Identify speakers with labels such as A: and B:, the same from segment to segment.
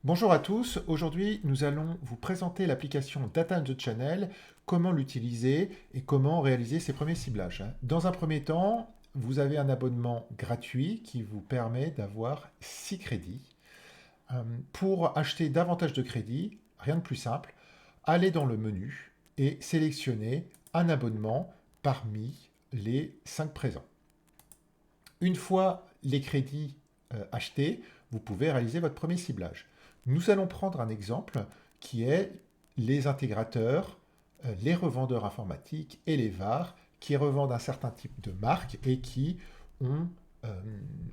A: Bonjour à tous, aujourd'hui nous allons vous présenter l'application Data on the Channel, comment l'utiliser et comment réaliser ses premiers ciblages. Dans un premier temps, vous avez un abonnement gratuit qui vous permet d'avoir 6 crédits. Pour acheter davantage de crédits, rien de plus simple, allez dans le menu et sélectionnez un abonnement parmi les 5 présents. Une fois les crédits achetés, vous pouvez réaliser votre premier ciblage. Nous allons prendre un exemple qui est les intégrateurs, les revendeurs informatiques et les VAR qui revendent un certain type de marque et qui ont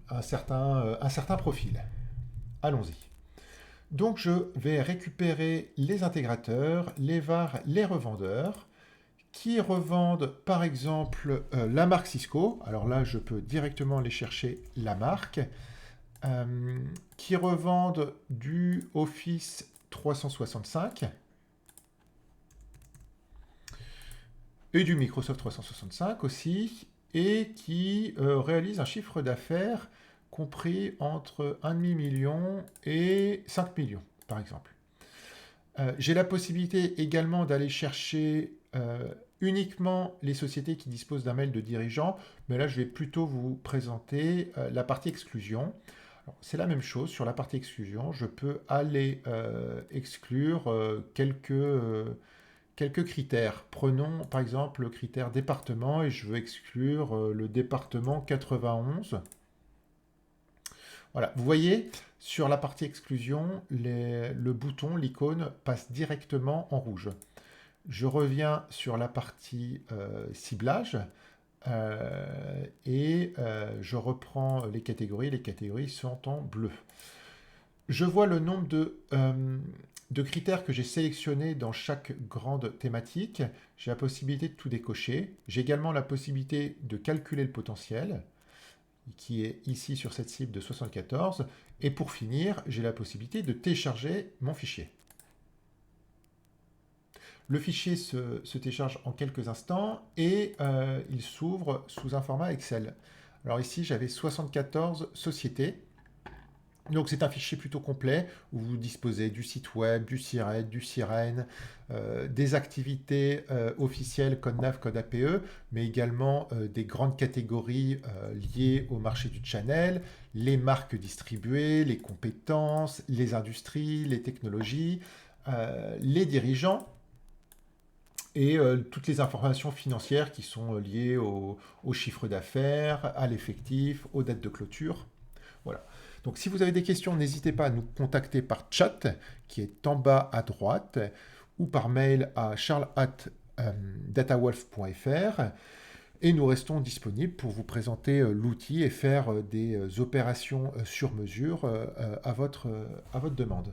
A: un certain profil. Allons-y. Donc je vais récupérer les intégrateurs, les VAR, les revendeurs qui revendent par exemple la marque Cisco. Alors là, je peux directement aller chercher la marque. Qui revendent du Office 365 et du Microsoft 365 aussi, et qui réalisent un chiffre d'affaires compris entre 1,5 million et 5 millions, par exemple. J'ai la possibilité également d'aller chercher uniquement les sociétés qui disposent d'un mail de dirigeant, mais là je vais plutôt vous présenter la partie exclusion. C'est la même chose sur la partie exclusion. Je peux aller exclure quelques critères. Prenons par exemple le critère département et je veux exclure le département 91. Voilà, vous voyez, sur la partie exclusion, le bouton, l'icône, passe directement en rouge. Je reviens sur la partie ciblage et je reprends les catégories sont en bleu. Je vois le nombre de critères que j'ai sélectionnés dans chaque grande thématique. J'ai la possibilité de tout décocher. J'ai également la possibilité de calculer le potentiel, qui est ici sur cette cible de 74. Et pour finir, j'ai la possibilité de télécharger mon fichier. Le fichier se télécharge en quelques instants et il s'ouvre sous un format Excel. Alors ici, j'avais 74 sociétés. Donc c'est un fichier plutôt complet où vous disposez du site web, du SIRET, du SIREN, des activités officielles code NAV, code APE, mais également des grandes catégories liées au marché du channel, les marques distribuées, les compétences, les industries, les technologies, les dirigeants et toutes les informations financières qui sont liées au chiffre d'affaires, à l'effectif, aux dates de clôture. Voilà. Donc si vous avez des questions, n'hésitez pas à nous contacter par chat, qui est en bas à droite, ou par mail à charles@datawolf.fr. Et nous restons disponibles pour vous présenter l'outil et faire des opérations sur mesure à votre demande.